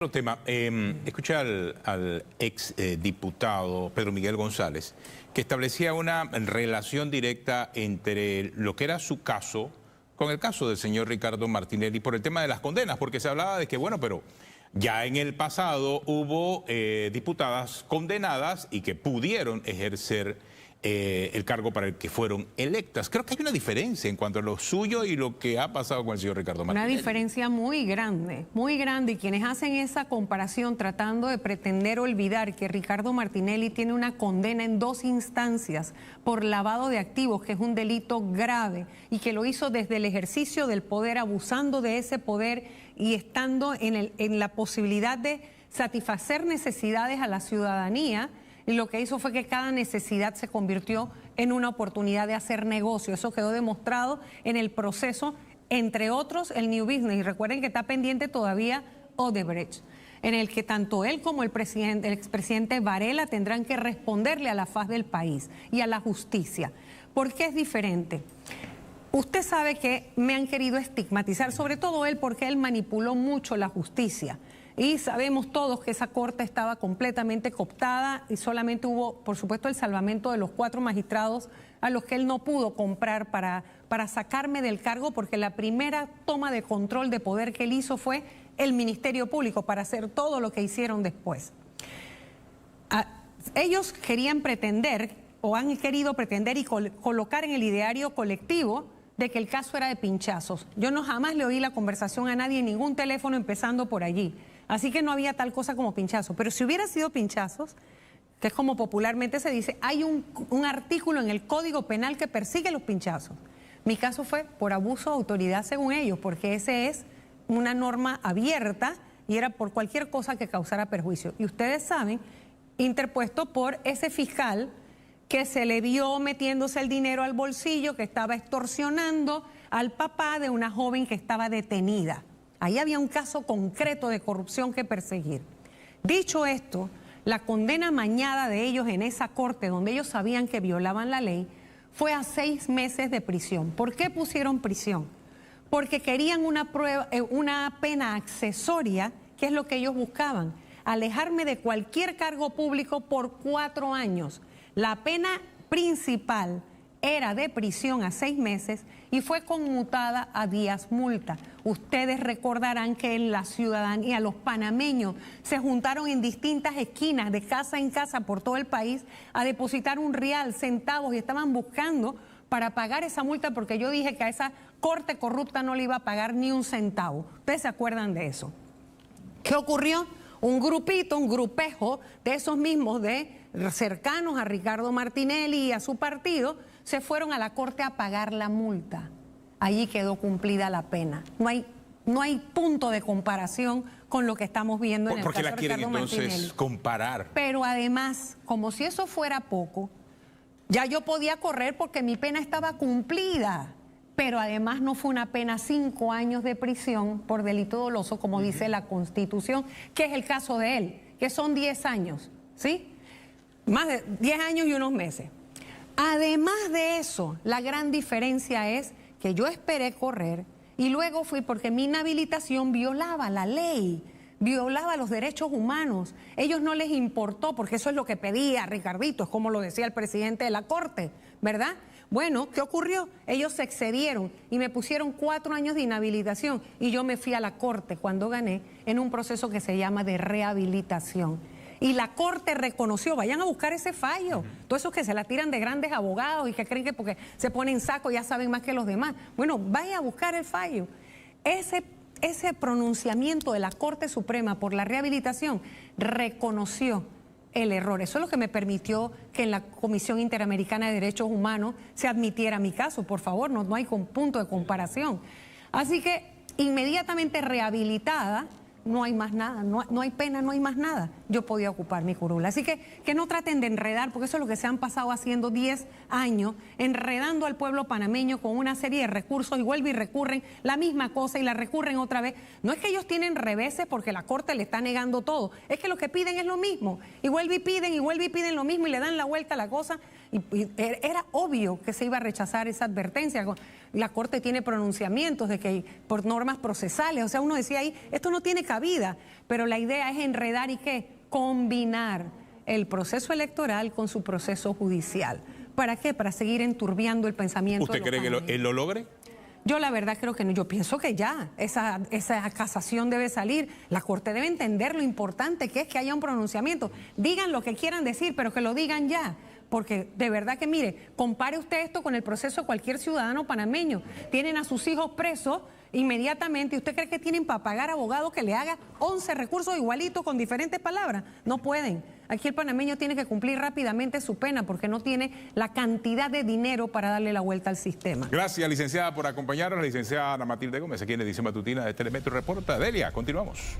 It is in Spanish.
Otro tema, escuché al ex diputado Pedro Miguel González que establecía una relación directa entre lo que era su caso con el caso del señor Ricardo Martinelli por el tema de las condenas, porque se hablaba de que, bueno, pero ya en el pasado hubo diputadas condenadas y que pudieron ejercer el cargo para el que fueron electas. Creo que hay una diferencia en cuanto a lo suyo y lo que ha pasado con el señor Ricardo Martinelli. Una diferencia muy grande, y quienes hacen esa comparación tratando de pretender olvidar que Ricardo Martinelli tiene una condena en 2 instancias por lavado de activos, que es un delito grave, y que lo hizo desde el ejercicio del poder, abusando de ese poder y estando en la posibilidad de satisfacer necesidades a la ciudadanía. Y lo que hizo fue que cada necesidad se convirtió en una oportunidad de hacer negocio. Eso quedó demostrado en el proceso, entre otros, el New Business. Y recuerden que está pendiente todavía Odebrecht, en el que tanto él como el expresidente Varela tendrán que responderle a la faz del país y a la justicia. ¿Por qué es diferente? Usted sabe que me han querido estigmatizar, sobre todo él, porque él manipuló mucho la justicia. Y sabemos todos que esa corte estaba completamente cooptada y solamente hubo, por supuesto, el salvamento de los 4 magistrados a los que él no pudo comprar para sacarme del cargo, porque la primera toma de control de poder que él hizo fue el Ministerio Público para hacer todo lo que hicieron después. Ellos querían pretender, o han querido pretender y colocar en el ideario colectivo de que el caso era de pinchazos. Yo jamás le oí la conversación a nadie en ningún teléfono, empezando por allí. Así que no había tal cosa como pinchazos. Pero si hubiera sido pinchazos, que es como popularmente se dice, hay un artículo en el Código Penal que persigue los pinchazos. Mi caso fue por abuso de autoridad según ellos, porque ese es una norma abierta y era por cualquier cosa que causara perjuicio. Y ustedes saben, interpuesto por ese fiscal que se le vio metiéndose el dinero al bolsillo, que estaba extorsionando al papá de una joven que estaba detenida. Ahí había un caso concreto de corrupción que perseguir. Dicho esto, la condena amañada de ellos en esa corte, donde ellos sabían que violaban la ley, fue a 6 meses de prisión. ¿Por qué pusieron prisión? Porque querían una pena accesoria, que es lo que ellos buscaban, alejarme de cualquier cargo público por 4 años. La pena principal era de prisión a 6 meses y fue conmutada a días multa. Ustedes recordarán que la ciudadanía, los panameños, se juntaron en distintas esquinas, de casa en casa por todo el país, a depositar un real, centavos, y estaban buscando para pagar esa multa, porque yo dije que a esa corte corrupta no le iba a pagar ni un centavo. ¿Ustedes se acuerdan de eso? ¿Qué ocurrió? Un grupito, un grupejo de esos mismos cercanos a Ricardo Martinelli y a su partido, se fueron a la corte a pagar la multa. Allí quedó cumplida la pena. No hay punto de comparación con lo que estamos viendo en el caso de Ricardo Martinelli. ¿Por qué la quieren entonces comparar? Pero además, como si eso fuera poco, ya yo podía correr porque mi pena estaba cumplida. Pero además no fue una pena 5 años de prisión por delito doloso, como dice la Constitución, que es el caso de él, que son 10 años, ¿sí? Más de 10 años y unos meses. Además de eso, la gran diferencia es que yo esperé correr y luego fui porque mi inhabilitación violaba la ley, violaba los derechos humanos. Ellos no les importó, porque eso es lo que pedía Ricardito, es como lo decía el presidente de la Corte, ¿verdad? Bueno, ¿qué ocurrió? Ellos se excedieron y me pusieron 4 años de inhabilitación y yo me fui a la Corte cuando gané en un proceso que se llama de rehabilitación. Y la Corte reconoció, vayan a buscar ese fallo. Todos esos que se la tiran de grandes abogados y que creen que porque se ponen saco ya saben más que los demás. Bueno, vaya a buscar el fallo. Ese pronunciamiento de la Corte Suprema por la rehabilitación reconoció el error. Eso es lo que me permitió que en la Comisión Interamericana de Derechos Humanos se admitiera mi caso. Por favor, no hay punto de comparación. Así que inmediatamente rehabilitada, no hay más nada, no hay pena, no hay más nada. Yo podía ocupar mi curula. Así que no traten de enredar, porque eso es lo que se han pasado haciendo 10 años, enredando al pueblo panameño con una serie de recursos y vuelven y recurren la misma cosa y la recurren otra vez. No es que ellos tienen reveses porque la Corte le está negando todo, es que lo que piden es lo mismo. Y vuelven y piden lo mismo y le dan la vuelta a la cosa. y era obvio que se iba a rechazar esa advertencia. La Corte tiene pronunciamientos de que por normas procesales, o sea, uno decía ahí, esto no tiene cabida, pero la idea es enredar y ¿qué? Combinar el proceso electoral con su proceso judicial. ¿Para qué? Para seguir enturbiando el pensamiento. ¿Usted cree que él lo logre? Yo la verdad creo que no, yo pienso que ya esa casación debe salir. La Corte debe entender lo importante que es que haya un pronunciamiento. Digan lo que quieran decir, pero que lo digan ya. Porque de verdad que, mire, compare usted esto con el proceso de cualquier ciudadano panameño. Tienen a sus hijos presos inmediatamente y usted cree que tienen para pagar abogado que le haga 11 recursos igualitos con diferentes palabras. No pueden. Aquí el panameño tiene que cumplir rápidamente su pena porque no tiene la cantidad de dinero para darle la vuelta al sistema. Gracias, licenciada, por acompañarnos. La licenciada Ana Matilde Gómez, aquí en Edición Matutina de Telemetro Reporta. Delia, continuamos.